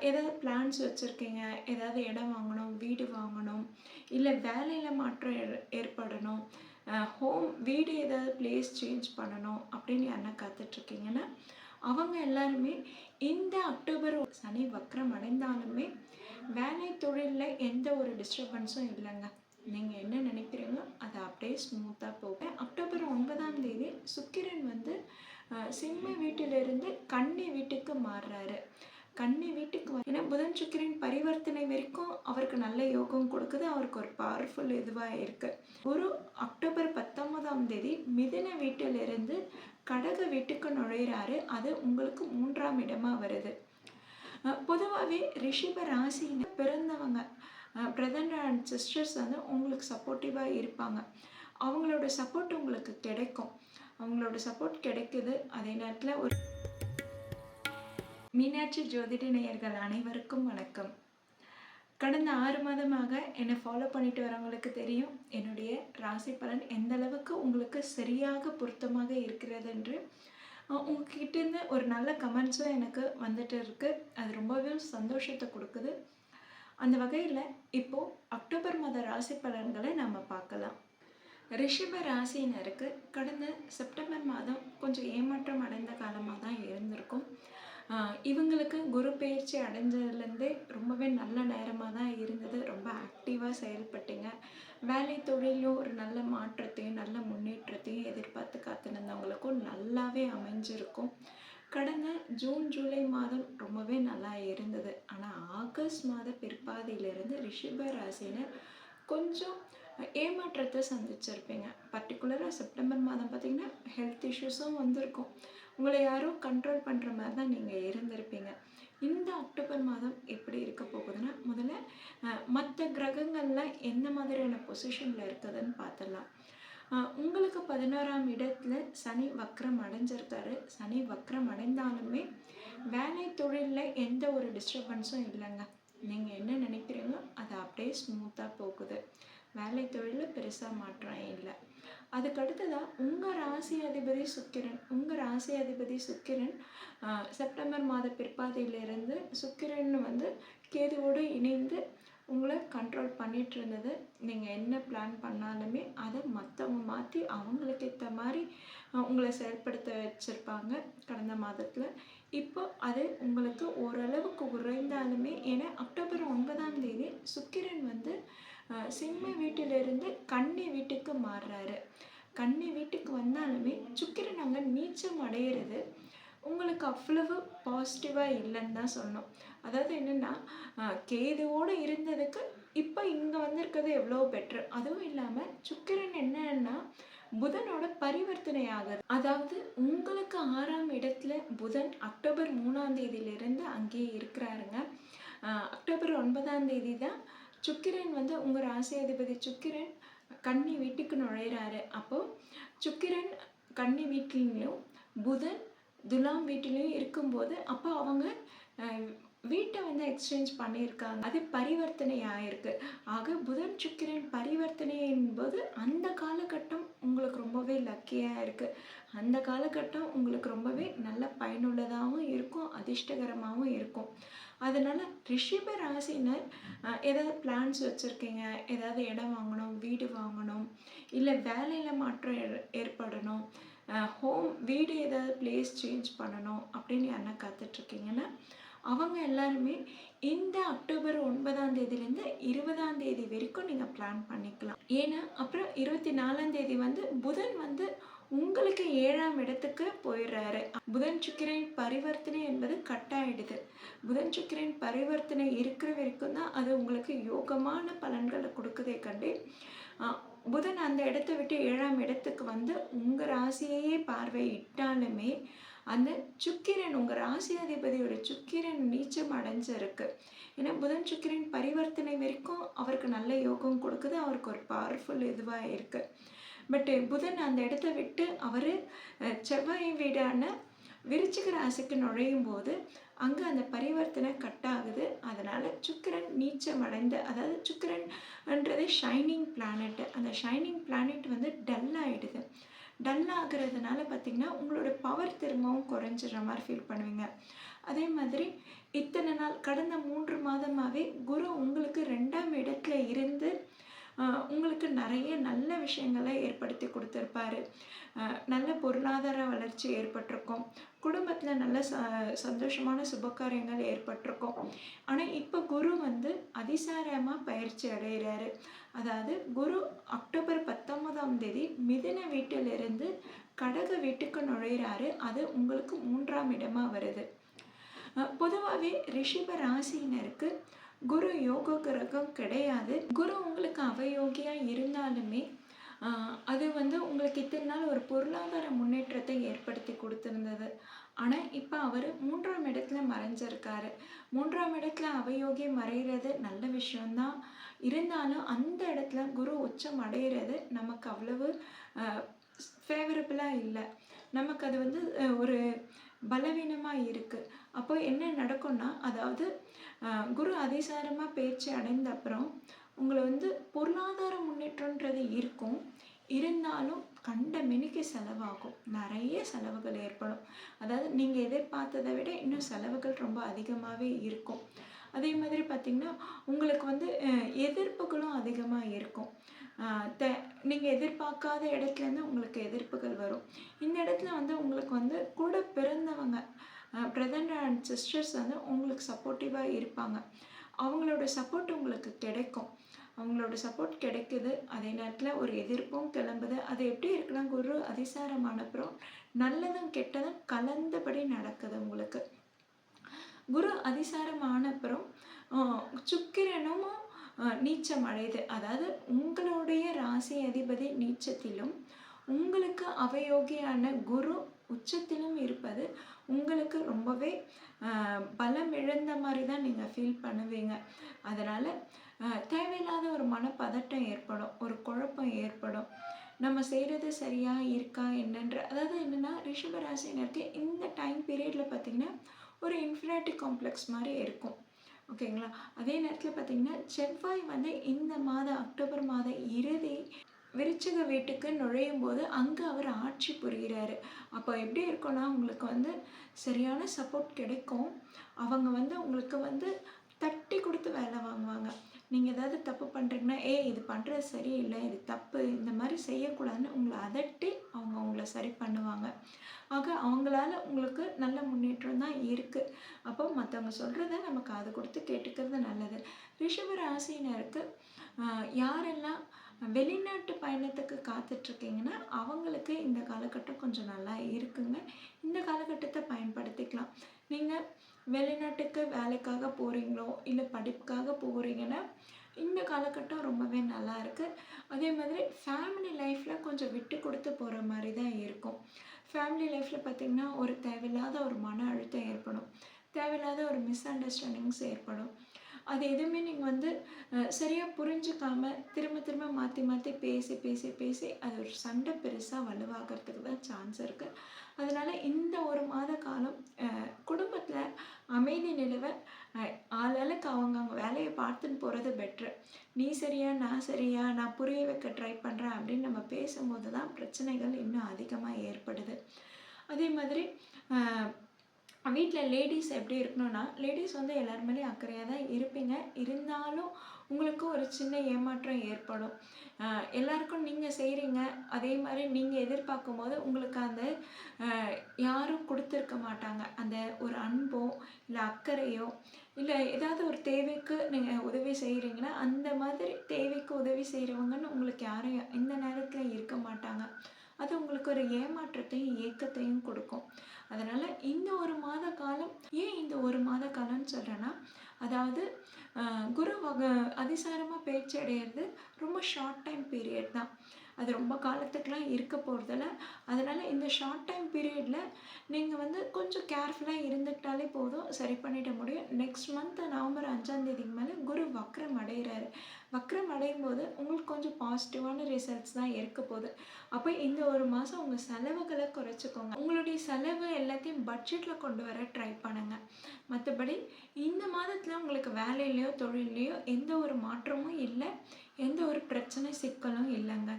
ஏதாவது பிளான்ஸ் வச்சுருக்கீங்க, ஏதாவது இடம் வாங்கணும், வீடு வாங்கணும், இல்லை வேலையில் மாற்றம் ஏற்படணும், வீடு ஏதாவது பிளேஸ் சேஞ்ச் பண்ணணும் அப்படின்னு யாருன்னா காத்துட்ருக்கீங்கன்னா, அவங்க எல்லாருமே இந்த அக்டோபர் சனி வக்ரம் அடைந்தாலுமே வேலை தொழிலில் எந்த ஒரு டிஸ்டர்பன்ஸும் இல்லைங்க. நீங்கள் என்ன நினைக்கிறீங்களோ அதை அப்படியே ஸ்மூத்தாக போகும். அக்டோபர் 9ஆம் தேதி சுக்கிரன் வந்து சிம்ம வீட்டிலிருந்து கன்னி வீட்டுக்கு மாறுறாரு. கன்னி வீட்டுக்கு ஏன்னா புதன் சுக்கிரன் பரிவர்த்தனை வரைக்கும் அவருக்கு நல்ல யோகம் கொடுக்குது. அவருக்கு ஒரு பவர்ஃபுல் இதுவாக இருக்குது. குரு அக்டோபர் 19ஆம் தேதி மிதுன வீட்டிலிருந்து கடக வீட்டுக்கு நுழையிறாரு. அது உங்களுக்கு 3ஆம் இடமாக வருது. பொதுவாகவே ரிஷப ராசின்னு பிறந்தவங்க பிரதர் அண்ட் சிஸ்டர்ஸ் வந்து உங்களுக்கு சப்போர்ட்டிவாக இருப்பாங்க. அவங்களோட சப்போர்ட் உங்களுக்கு கிடைக்கும். அவங்களோட சப்போர்ட் கிடைக்குது. அதே நேரத்தில் ஒரு மீனாட்சி ஜோதிட நேயர்கள் அனைவருக்கும் வணக்கம். கடந்த 6 மாதமாக என்னை ஃபாலோ பண்ணிட்டு வரவங்களுக்கு தெரியும் என்னுடைய ராசி பலன் எந்த அளவுக்கு உங்களுக்கு சரியாக பொருத்தமாக இருக்கிறது என்று. உங்ககிட்டேருந்து ஒரு நல்ல கமெண்ட்ஸும் எனக்கு வந்துட்டு இருக்குது. அது ரொம்பவே சந்தோஷத்தை கொடுக்குது. அந்த வகையில் இப்போது அக்டோபர் மாத ராசி பலன்களை நம்ம பார்க்கலாம். ரிஷப ராசினருக்கு கடந்த செப்டம்பர் மாதம் கொஞ்சம் ஏமாற்றம் அடைந்த காலமாக தான் இருந்திருக்கும். இவங்களுக்கு குரு பயிற்சி அடைஞ்சதுலேருந்தே ரொம்பவே நல்ல நேரமாக தான் இருந்தது. ரொம்ப ஆக்டிவாக செயல்பட்டீங்க. வேலை தொழிலும் ஒரு நல்ல மாற்றத்தையும் நல்ல முன்னேற்றத்தையும் எதிர்பார்த்து காத்துருந்தவங்களுக்கும் நல்லாவே அமைஞ்சிருக்கும். கடந்த ஜூன் ஜூலை மாதம் ரொம்பவே நல்லா இருந்தது. ஆனால் ஆகஸ்ட் மாத பிற்பாதியிலிருந்து ரிஷப ராசினர் கொஞ்சம் ஏமாற்றத்தை சந்திச்சிருப்பீங்க. பர்டிகுலராக செப்டம்பர் மாதம் பார்த்திங்கன்னா ஹெல்த் இஷ்யூஸும் வந்திருக்கும். உங்களை யாரும் கண்ட்ரோல் பண்ணுற மாதிரி தான் நீங்கள் இருந்திருப்பீங்க. இந்த அக்டோபர் மாதம் எப்படி இருக்க போகுதுன்னா, முதல்ல மற்ற கிரகங்கள்லாம் எந்த மாதிரியான பொசிஷனில் இருக்குதுன்னு பார்த்துடலாம். உங்களுக்கு 11ஆம் இடத்துல சனி வக்ரம் அடைஞ்சிருக்காரு. சனி வக்ரம் அடைந்தாலுமே வேலை தொழிலில் எந்த ஒரு டிஸ்டர்பன்ஸும் இல்லைங்க. நீங்கள் என்ன நினைக்கிறீங்களோ அது அப்படியே ஸ்மூத்தாக போகுது. வேலை தொழிலில் பெருசாக மாற்றம் இல்லை. அதுக்கடுத்ததாக உங்கள் ராசி அதிபதி சுக்கிரன் செப்டம்பர் மாத பிற்பாதையிலிருந்து சுக்கிரன் வந்து கேதுவோடு இணைந்து உங்களை கண்ட்ரோல் பண்ணிகிட்டு இருந்தது. நீங்கள் என்ன பிளான் பண்ணாலுமே அதை மற்றவங்க மாற்றி அவங்களுக்கு ஏற்ற மாதிரி உங்களை செயல்படுத்த வச்சுருப்பாங்க கடந்த மாதத்தில். இப்போ அது உங்களுக்கு ஓரளவுக்கு குறைந்தாலுமே, ஏன்னா அக்டோபர் 9ஆம் தேதி சுக்கிரன் வந்து சிம்ம வீட்டிலிருந்து கன்னி வீட்டுக்கு மாறுறாரு. கன்னி வீட்டுக்கு வந்தாலுமே சுக்கிரன் அங்கே நீச்சம் அடையிறது உங்களுக்கு அவ்வளவு பாசிட்டிவாக இல்லைன்னு தான் சொன்னோம். அதாவது என்னென்னா, கேதுவோடு இருந்ததுக்கு இப்போ இங்கே வந்திருக்கிறது எவ்வளோ பெட்ரு. அதுவும் இல்லாமல் சுக்கிரன் என்னன்னா புதனோட பரிவர்த்தனை ஆகுது. அதாவது உங்களுக்கு 6ஆம் இடத்துல புதன் அக்டோபர் 3ஆம் தேதியிலிருந்து அங்கேயே இருக்கிறாருங்க. அக்டோபர் 9ஆம் தேதி தான் சுக்கிரன் வந்து உங்கள் ராசி அதிபதி சுக்கிரன் கன்னி வீட்டுக்கு நுழையிறாரு. அப்போது சுக்கிரன் கன்னி வீட்டிலையும் புதன் துலாம் வீட்டிலையும் இருக்கும்போது அப்போ அவங்க வீட்டை வந்து எக்ஸ்சேஞ்ச் பண்ணியிருக்காங்க. அது பரிவர்த்தனை ஆகிருக்கு. ஆக புதன் சுக்கிரன் பரிவர்த்தனை என்பது அந்த காலகட்டம் உங்களுக்கு ரொம்பவே லக்கியாக இருக்குது. அந்த காலகட்டம் உங்களுக்கு ரொம்பவே நல்ல பயனுள்ளதாகவும் இருக்கும், அதிர்ஷ்டகரமாகவும் இருக்கும். அதனால் ரிஷப ராசினர் ஏதாவது பிளான்ஸ் வச்சுருக்கீங்க, ஏதாவது இடம் வாங்கணும், வீடு வாங்கணும், இல்லை வேலையில் மாற்றம் ஏற்படணும், வீடு ஏதாவது பிளேஸ் சேஞ்ச் பண்ணணும் அப்படின்னு யாருன்னா காத்துட்ருக்கீங்கன்னா, அவங்க எல்லாருமே இந்த அக்டோபர் 9ஆம் தேதியிலேருந்து 20ஆம் தேதி வரைக்கும் நீங்கள் பிளான் பண்ணிக்கலாம். ஏன்னா அப்புறம் 24ஆம் தேதி வந்து புதன் வந்து உங்களுக்கு 7ஆம் இடத்துக்கு போயிடுறாரு. புதன் சுக்கிரன் பரிவர்த்தனை என்பது கட் ஆகிடுது. புதன் சுக்கிரன் பரிவர்த்தனை இருக்கிற வரைக்கும் தான் அது உங்களுக்கு யோகமான பலன்களை கொடுக்குதே கண்டு, புதன் அந்த இடத்த விட்டு 7ஆம் இடத்துக்கு வந்து உங்கள் ராசியையே பார்வையிட்டாலுமே அந்த சுக்கிரன் உங்கள் ராசி அதிபதியோட சுக்கிரன் நீச்சம் அடைஞ்சிருக்கு. ஏன்னா புதன் சுக்கிரன் பரிவர்த்தனை வரைக்கும் அவருக்கு நல்ல யோகம் கொடுக்குது. அவருக்கு ஒரு பவர்ஃபுல் இதுவாக இருக்குது. பட் புதன் அந்த இடத்த விட்டு அவர் செவ்வாய் வீடான விருச்சிக ராசிக்கு நுழையும் போது அங்கே அந்த பரிவர்த்தனை கட் ஆகுது. அதனால் சுக்கிரன் நீச்சம் அடைந்த, அதாவது சுக்கிரன்ன்றது ஷைனிங் பிளானட். அந்த ஷைனிங் பிளானட் வந்து டல் ஆகிடுது. டல் ஆகுறதுனால பார்த்திங்கன்னா உங்களோட பவர் திரும்பவும் குறைஞ்சிடுற மாதிரி ஃபீல் பண்ணுவீங்க. அதே மாதிரி இத்தனை நாள் கடந்த 3 மாதமாகவே குரு உங்களுக்கு 2ஆம் இடத்துல இருந்து உங்களுக்கு நிறைய நல்ல விஷயங்களை ஏற்படுத்தி கொடுத்துருப்பாரு. நல்ல பொருளாதார வளர்ச்சி ஏற்பட்டிருக்கும். குடும்பத்தில் நல்ல சந்தோஷமான சுபகாரியங்கள் ஏற்பட்டிருக்கும். ஆனால் இப்போ குரு வந்து அதிசாரமாக பயிற்சி அடைகிறாரு. அதாவது குரு அக்டோபர் 19ஆம் தேதி மிதுன வீட்டிலிருந்து கடக வீட்டுக்கு நுழைகிறாரு. அது உங்களுக்கு 3ஆம் இடமாக வருது. பொதுவாகவே ரிஷப ராசியினருக்கு குரு யோக கிரகம் கிடையாது. குரு உங்களுக்கு அவயோகியாக இருந்தாலுமே அது வந்து உங்களுக்கு இத்தனை நாள் ஒரு பொருளாதார முன்னேற்றத்தை ஏற்படுத்தி கொடுத்துருந்தது. ஆனால் இப்போ அவர் 3ஆம் இடத்துல மறைஞ்சிருக்காரு. 3ஆம் இடத்துல அவயோகி மறைகிறது நல்ல விஷயம்தான். இருந்தாலும் அந்த இடத்துல குரு உச்சம் அடைகிறது நமக்கு அவ்வளவு ஃபேவரபுளாக இல்லை. நமக்கு அது வந்து ஒரு பலவீனமாக இருக்குது. அப்போ என்ன நடக்கும்னா, அதாவது குரு அதிசாரமாக பேச்சு அடைந்த அப்புறம் உங்களை வந்து பொருளாதார முன்னேற்றன்றது இருக்கும். இருந்தாலும் கண்ட மெனிக்கு செலவாகும். நிறைய செலவுகள் ஏற்படும். அதாவது நீங்கள் எதிர்பார்த்ததை விட இன்னும் செலவுகள் ரொம்ப அதிகமாகவே இருக்கும். அதே மாதிரி பார்த்திங்கன்னா உங்களுக்கு வந்து எதிர்ப்புகளும் அதிகமாக இருக்கும். நீங்கள் எதிர்பார்க்காத இடத்துலேருந்து உங்களுக்கு எதிர்ப்புகள் வரும். இந்த இடத்துல வந்து உங்களுக்கு வந்து கூட பிறந்தவங்க பிரதர் அண்ட் சிஸ்டர்ஸ் வந்து உங்களுக்கு சப்போர்ட்டிவாக இருப்பாங்க. அவங்களோட சப்போர்ட் உங்களுக்கு கிடைக்கும். அவங்களோட சப்போர்ட் கிடைக்குது. அதே நேரத்தில் ஒரு எதிர்ப்பும் கிளம்புது. அது எப்படி இருக்குன்னா, குரு அதிசாரமானப்புறம் நல்லதும் கெட்டதும் கலந்தபடி நடக்குது உங்களுக்கு. குரு அதிசாரமானப்புறம் சுக்கிரனும் நீச்சம் அடையுது. அதாவது உங்களுடைய ராசி அதிபதி நீச்சத்திலும் உங்களுக்கு அவயோகியான குரு உச்சத்திலும் இருப்பது உங்களுக்கு ரொம்பவே பலம் இழந்த மாதிரி தான் நீங்கள் ஃபீல் பண்ணுவீங்க. அதனால் தேவையில்லாத ஒரு மனப்பதட்டம் ஏற்படும், ஒரு குழப்பம் ஏற்படும். நம்ம செய்கிறது சரியாக இருக்கா என்னன்ற, அதாவது என்னென்னா ரிஷபராசினருக்கு இந்த டைம் பீரியடில் பார்த்திங்கன்னா ஒரு இன்ஃபினிட்டி காம்ப்ளெக்ஸ் மாதிரி இருக்கும். ஓகேங்களா? அதே நேரத்தில் பார்த்திங்கன்னா செவ்வாய் வந்து இந்த மாதம் அக்டோபர் மாத இறுதி விருச்சிக வீட்டுக்கு நுழையும் போது அங்கே அவர் ஆட்சி புரிகிறாரு. அப்போ எப்படி இருக்குன்னா, உங்களுக்கு வந்து சரியான சப்போர்ட் கிடைக்கும். அவங்க வந்து உங்களுக்கு வந்து தட்டி கொடுத்து வேலை வாங்குவாங்க. நீங்கள் ஏதாவது தப்பு பண்ணுறீங்கன்னா, இது பண்ணுறது சரியில்லை, இது தப்பு, இந்த மாதிரி செய்யக்கூடாதுன்னு உங்களை அதட்டி அவங்க உங்களை சரி பண்ணுவாங்க. ஆக அவங்களால உங்களுக்கு நல்ல முன்னேற்றம் தான் இருக்குது. அப்போ மற்றவங்க சொல்கிறத நம்ம காது கொடுத்து கேட்டுக்கிறது நல்லது. ரிஷப ராசினருக்கு யாரெல்லாம் வெளிநாட்டு பயணத்துக்கு காத்துட்ருக்கீங்கன்னா அவங்களுக்கு இந்த காலகட்டம் கொஞ்சம் நல்லா இருக்குங்க. இந்த காலகட்டத்தை பயன்படுத்திக்கலாம். நீங்கள் வெளிநாட்டுக்கு வேலைக்காக போகிறீங்களோ இல்லை படிப்புக்காக போகிறீங்கன்னா இந்த காலகட்டம் ரொம்பவே நல்லா இருக்குது. அதே மாதிரி ஃபேமிலி லைஃப்பில் கொஞ்சம் விட்டு கொடுத்து போகிற மாதிரி தான் இருக்கும். ஃபேமிலி லைஃப்பில் பார்த்திங்கன்னா ஒரு தேவையில்லாத ஒரு மன அழுத்தம் ஏற்படும். தேவையில்லாத ஒரு மிஸ் அண்டர்ஸ்டாண்டிங்ஸ் ஏற்படும். அது எதுவுமே நீங்கள் வந்து சரியாக புரிஞ்சுக்காமல் திரும்ப மாற்றி மாற்றி பேசி அது ஒரு சண்டை பெருசாக வலுவாகிறதுக்கு தான் சான்ஸ் இருக்குது. அதனால் இந்த ஒரு மாத காலம் குடும்பத்தில் அமைதி நிலவ ஆளாளுக்கு அவங்க வேலையை பார்த்துன்னு போகிறது பெட்ரு. நீ சரியா நான் சரியா, நான் புரிய வைக்க ட்ரை பண்ணுறேன் அப்படின்னு நம்ம பேசும்போது தான் பிரச்சனைகள் இன்னும் அதிகமாக ஏற்படுது. அதே மாதிரி வீட்டில் லேடிஸ் எப்படி இருக்கணும்னா, லேடிஸ் வந்து எல்லார் மேலேயும் அக்கறையாக தான் இருப்பீங்க. இருந்தாலும் உங்களுக்கு ஒரு சின்ன ஏமாற்றம் ஏற்படும். எல்லாருக்கும் நீங்கள் செய்கிறீங்க, அதே மாதிரி நீங்கள் எதிர்பார்க்கும் போது உங்களுக்கு அந்த யாரும் கொடுத்துருக்க மாட்டாங்க. அந்த ஒரு அன்போ இல்லை அக்கறையோ இல்லை ஏதாவது ஒரு தேவைக்கு நீங்கள் உதவி செய்கிறீங்கன்னா அந்த மாதிரி தேவைக்கு உதவி செய்கிறவங்கன்னு உங்களுக்கு யாரும் இந்த நேரத்தில் இருக்க மாட்டாங்க. அது உங்களுக்கு ஒரு ஏமாற்றத்தையும் ஏக்கத்தையும் கொடுக்கும். அதனால் இந்த ஒரு மாத காலம், ஏன் இந்த ஒரு மாத காலம்னு சொல்கிறேன்னா, அதாவது குரு அதிசாரமாக பேச்சு அடையிறது ரொம்ப ஷார்ட் டைம் பீரியட் தான். அது ரொம்ப காலத்துக்கெலாம் இருக்க போகிறதில்ல. அதனால் இந்த ஷார்ட் டைம் பீரியடில் நீங்கள் வந்து கொஞ்சம் கேர்ஃபுல்லாக இருந்துக்கிட்டாலே போதும், சரி பண்ணிட முடியும். நெக்ஸ்ட் மந்த் நவம்பர் 5ஆம் தேதிக்கு மேலே குரு வக்ரம் அடைகிறாரு. வக்ரம் அடையும் போது உங்களுக்கு கொஞ்சம் பாசிட்டிவான ரிசல்ட்ஸ் தான் இருக்க போகுது. அப்போ இந்த ஒரு மாதம் உங்கள் செலவுகளை குறைச்சிக்கோங்க. உங்களுடைய செலவு எல்லாத்தையும் பட்ஜெட்டில் கொண்டு வர ட்ரை பண்ணுங்கள். மற்றபடி இந்த மாதத்தில் உங்களுக்கு வேலையிலையோ தொழிலையோ எந்த ஒரு மாற்றமும் இல்லை, எந்த ஒரு பிரச்சனை சிக்கலும் இல்லைங்க.